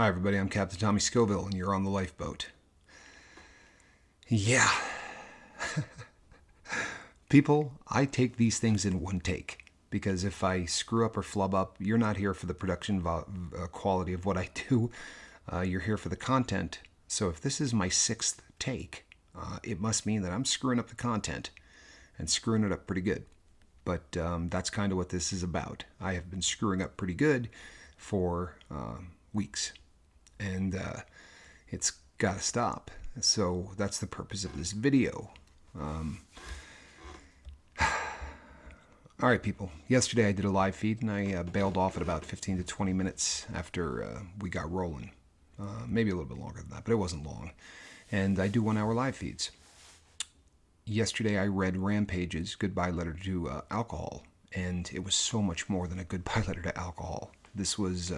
Hi, everybody. I'm Captain Tommy Scoville, and you're on the lifeboat. Yeah. People, I take these things in one take. Because if I screw up or flub up, you're not here for the production quality of what I do. You're here for the content. So if this is my sixth take, it must mean that I'm screwing up the content and screwing it up pretty good. But that's kind of what this is about. I have been screwing up pretty good for weeks. And it's got to stop. So that's the purpose of this video. All right, people. Yesterday I did a live feed, and I bailed off at about 15 to 20 minutes after we got rolling. Maybe a little bit longer than that, but it wasn't long. And I do 1 hour live feeds. Yesterday I read Rampage's Goodbye Letter to Alcohol, and it was so much more than a goodbye letter to alcohol. This was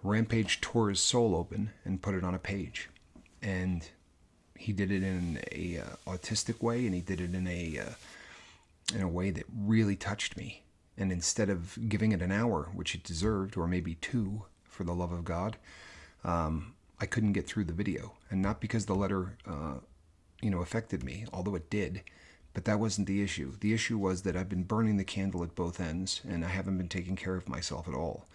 Rampage tore his soul open and put it on a page. And he did it in a autistic way, and he did it in a way that really touched me. And instead of giving it an hour, which it deserved, or maybe 2, for the love of God, I couldn't get through the video. And not because the letter affected me, although it did, but that wasn't the issue. The issue was that I've been burning the candle at both ends, and I haven't been taking care of myself at all.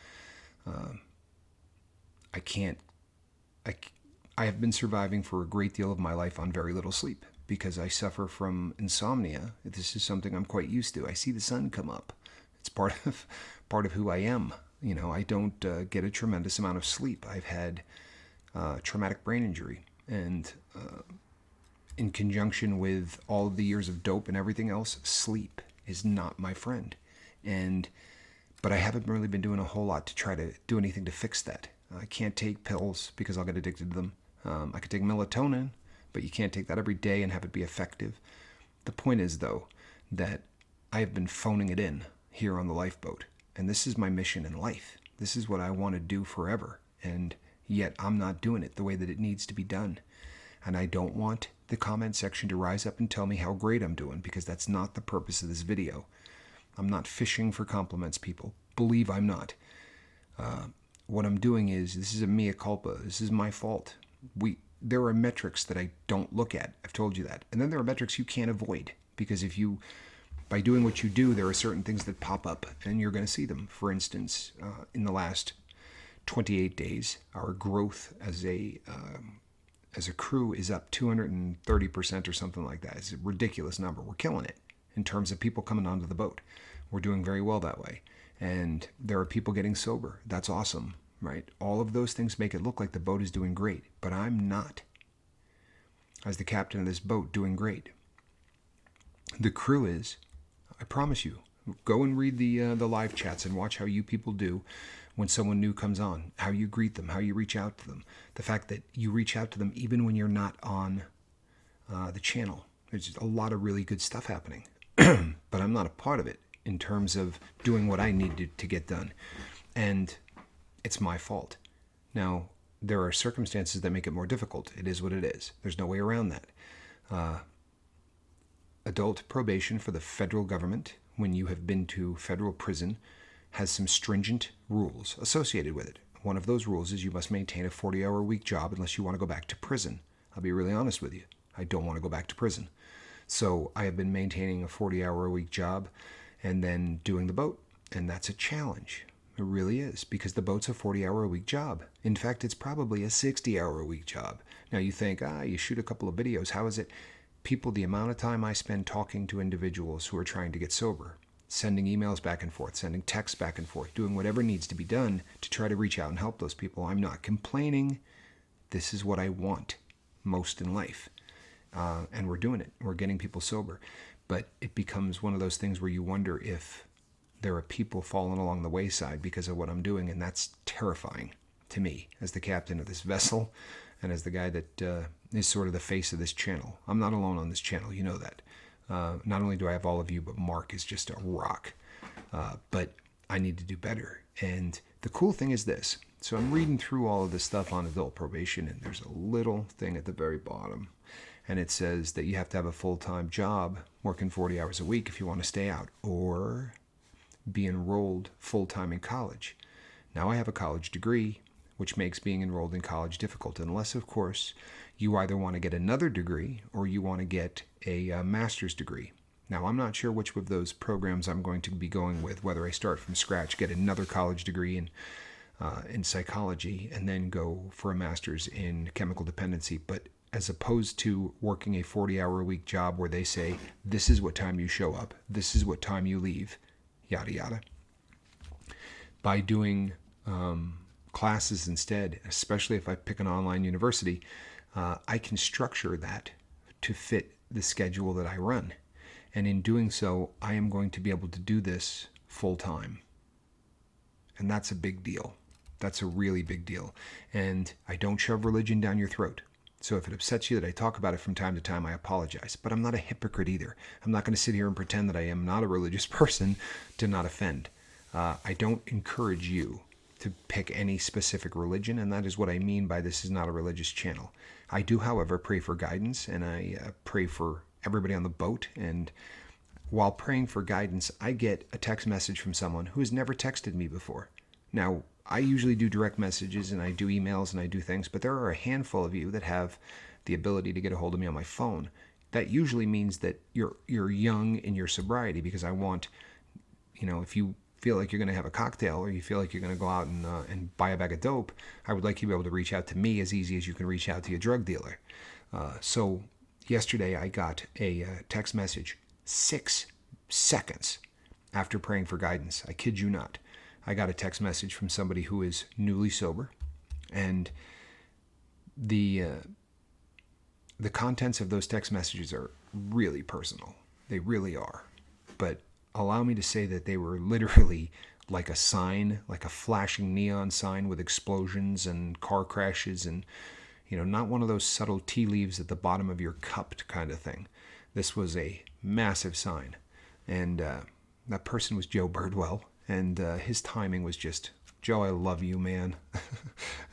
I have been surviving for a great deal of my life on very little sleep because I suffer from insomnia. This is something I'm quite used to. I see the sun come up. It's part of who I am. I don't get a tremendous amount of sleep. I've had traumatic brain injury, and in conjunction with all of the years of dope and everything else, sleep is not my friend. But I haven't really been doing a whole lot to try to do anything to fix that. I can't take pills because I'll get addicted to them. I could take melatonin, but you can't take that every day and have it be effective. The point is, though, that I have been phoning it in here on the lifeboat. And this is my mission in life. This is what I want to do forever. And yet I'm not doing it the way that it needs to be done. And I don't want the comment section to rise up and tell me how great I'm doing, because that's not the purpose of this video. I'm not fishing for compliments, people. Believe I'm not. What I'm doing is, this is a mea culpa. This is my fault. There are metrics that I don't look at. I've told you that. And then there are metrics you can't avoid, because by doing what you do, there are certain things that pop up and you're going to see them. For instance, in the last 28 days, our growth as a crew is up 230% or something like that. It's a ridiculous number. We're killing it in terms of people coming onto the boat. We're doing very well that way. And there are people getting sober. That's awesome, right? All of those things make it look like the boat is doing great, but I'm not, as the captain of this boat, doing great. The crew is. I promise you. Go and read the live chats and watch how you people do when someone new comes on, how you greet them, how you reach out to them. The fact that you reach out to them even when you're not on the channel. There's a lot of really good stuff happening, but I'm not a part of it in terms of doing what I need to get done. And it's my fault. Now, there are circumstances that make it more difficult. It is what it is. There's no way around that. Adult probation for the federal government, when you have been to federal prison, has some stringent rules associated with it. One of those rules is you must maintain a 40-hour-a-week job unless you want to go back to prison. I'll be really honest with you. I don't want to go back to prison. So I have been maintaining a 40-hour-a-week job and then doing the boat. And that's a challenge. It really is, because the boat's a 40-hour-a-week job. In fact, it's probably a 60-hour-a-week job. Now you think, you shoot a couple of videos. How is it? People, the amount of time I spend talking to individuals who are trying to get sober, sending emails back and forth, sending texts back and forth, doing whatever needs to be done to try to reach out and help those people. I'm not complaining. This is what I want most in life. And we're doing it. We're getting people sober. But it becomes one of those things where you wonder if there are people falling along the wayside because of what I'm doing, and that's terrifying to me as the captain of this vessel and as the guy that is sort of the face of this channel. I'm not alone on this channel. You know that. Not only do I have all of you, but Mark is just a rock. But I need to do better. And the cool thing is this. So I'm reading through all of this stuff on adult probation, and there's a little thing at the very bottom. And it says that you have to have a full-time job, working 40 hours a week if you want to stay out, or be enrolled full-time in college. Now, I have a college degree, which makes being enrolled in college difficult, unless, of course, you either want to get another degree or you want to get a master's degree. Now, I'm not sure which of those programs I'm going to be going with, whether I start from scratch, get another college degree in psychology, and then go for a master's in chemical dependency. But as opposed to working a 40-hour-a-week job where they say, this is what time you show up, this is what time you leave, yada, yada. By doing classes instead, especially if I pick an online university, I can structure that to fit the schedule that I run. And in doing so, I am going to be able to do this full time. And that's a big deal. That's a really big deal. And I don't shove religion down your throat. So if it upsets you that I talk about it from time to time, I apologize. But I'm not a hypocrite either. I'm not going to sit here and pretend that I am not a religious person to not offend. I don't encourage you to pick any specific religion, and that is what I mean by this is not a religious channel. I do, however, pray for guidance, and I pray for everybody on the boat. And while praying for guidance, I get a text message from someone who has never texted me before. Now, I usually do direct messages and I do emails and I do things, but there are a handful of you that have the ability to get a hold of me on my phone. That usually means that you're young in your sobriety, because I want, if you feel like you're going to have a cocktail or you feel like you're going to go out and buy a bag of dope, I would like you to be able to reach out to me as easy as you can reach out to a drug dealer. So yesterday I got a text message 6 seconds after praying for guidance. I kid you not. I got a text message from somebody who is newly sober, and the contents of those text messages are really personal. They really are. But allow me to say that they were literally like a sign, like a flashing neon sign with explosions and car crashes and, not one of those subtle tea leaves at the bottom of your cup kind of thing. This was a massive sign. And that person was Joe Birdwell. And his timing was just, Joe, I love you, man.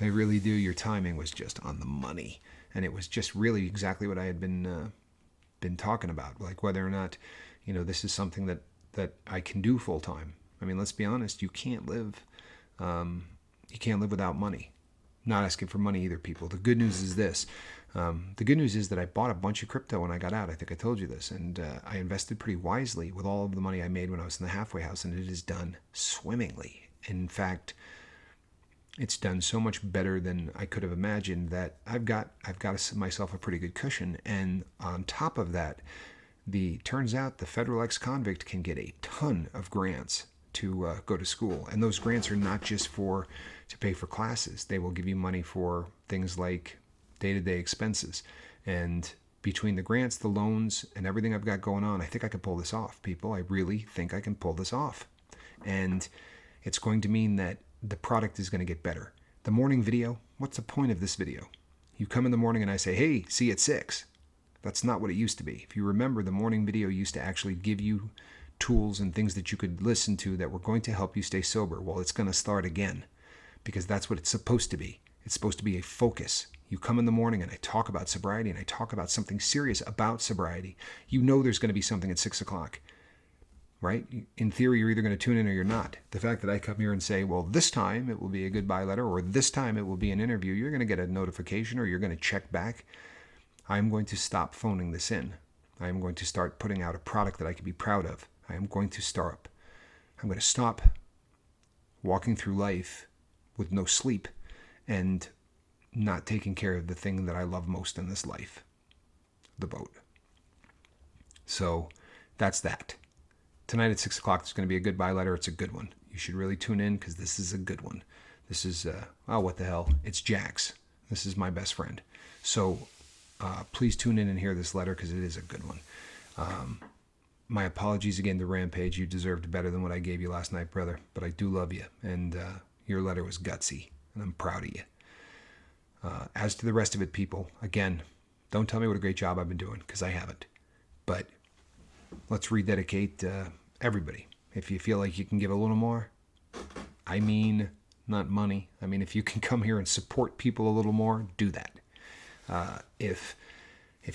I really do. Your timing was just on the money. And it was just really exactly what I had been talking about, like whether or not, this is something that I can do full time. I mean, let's be honest, you can't live without money. Not asking for money either, people. The good news is this. The good news is that I bought a bunch of crypto when I got out. I think I told you this. And I invested pretty wisely with all of the money I made when I was in the halfway house, and it has done swimmingly. In fact, it's done so much better than I could have imagined that I've got myself a pretty good cushion. And on top of that, turns out the federal ex-convict can get a ton of grants to go to school. And those grants are not just to pay for classes. They will give you money for things like day-to-day expenses. And between the grants, the loans, and everything I've got going on, I think I can pull this off, people. I really think I can pull this off. And it's going to mean that the product is going to get better. The morning video, what's the point of this video? You come in the morning and I say, hey, see you at 6. That's not what it used to be. If you remember, the morning video used to actually give you tools and things that you could listen to that were going to help you stay sober. Well, it's going to start again, because that's what it's supposed to be. It's supposed to be a focus. You come in the morning and I talk about sobriety, and I talk about something serious about sobriety. You know there's going to be something at 6 o'clock, right? In theory, you're either going to tune in or you're not. The fact that I come here and say, well, this time it will be a goodbye letter, or this time it will be an interview, you're going to get a notification or you're going to check back. I'm going to stop phoning this in. I am going to start putting out a product that I can be proud of. I'm going to stop walking through life with no sleep and not taking care of the thing that I love most in this life, the boat. So that's that. Tonight at 6 o'clock, there's going to be a goodbye letter. It's a good one. You should really tune in, because this is a good one. This is, what the hell? It's Jax. This is my best friend. So please tune in and hear this letter, because it is a good one. My apologies again to Rampage. You deserved better than what I gave you last night, brother. But I do love you, and your letter was gutsy, and I'm proud of you. As to the rest of it, people, again, don't tell me what a great job I've been doing, because I haven't. But let's rededicate everybody. If you feel like you can give a little more, I mean, not money. I mean, if you can come here and support people a little more, do that. If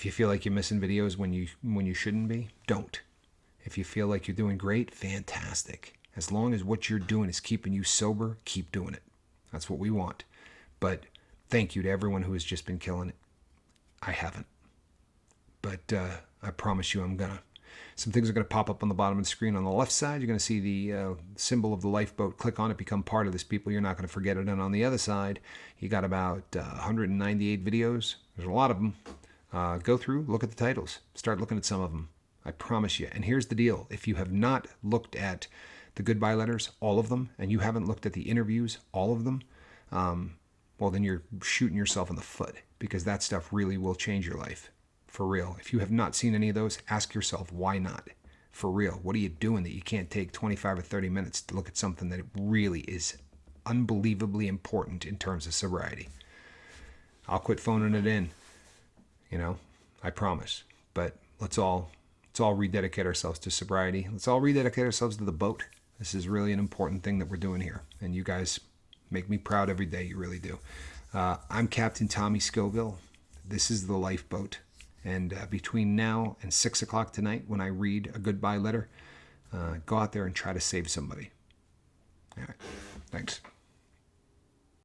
you feel like you're missing videos when you shouldn't be, don't. If you feel like you're doing great, fantastic. As long as what you're doing is keeping you sober, keep doing it. That's what we want. But thank you to everyone who has just been killing it. I haven't. But I promise you some things are going to pop up on the bottom of the screen. On the left side, you're going to see the symbol of the lifeboat. Click on it, become part of this, people. You're not going to forget it. And on the other side, you got about 198 videos. There's a lot of them. Go through, look at the titles. Start looking at some of them. I promise you. And here's the deal. If you have not looked at the goodbye letters, all of them, and you haven't looked at the interviews, all of them, well, then you're shooting yourself in the foot, because that stuff really will change your life. For real. If you have not seen any of those, ask yourself, why not? For real. What are you doing that you can't take 25 or 30 minutes to look at something that really is unbelievably important in terms of sobriety? I'll quit phoning it in. I promise. But let's all rededicate ourselves to sobriety. Let's all rededicate ourselves to the boat. This is really an important thing that we're doing here. And you guys make me proud every day. You really do. I'm Captain Tommy Scoville. This is the lifeboat. And between now and 6 o'clock tonight, when I read a goodbye letter, go out there and try to save somebody. All right. Thanks.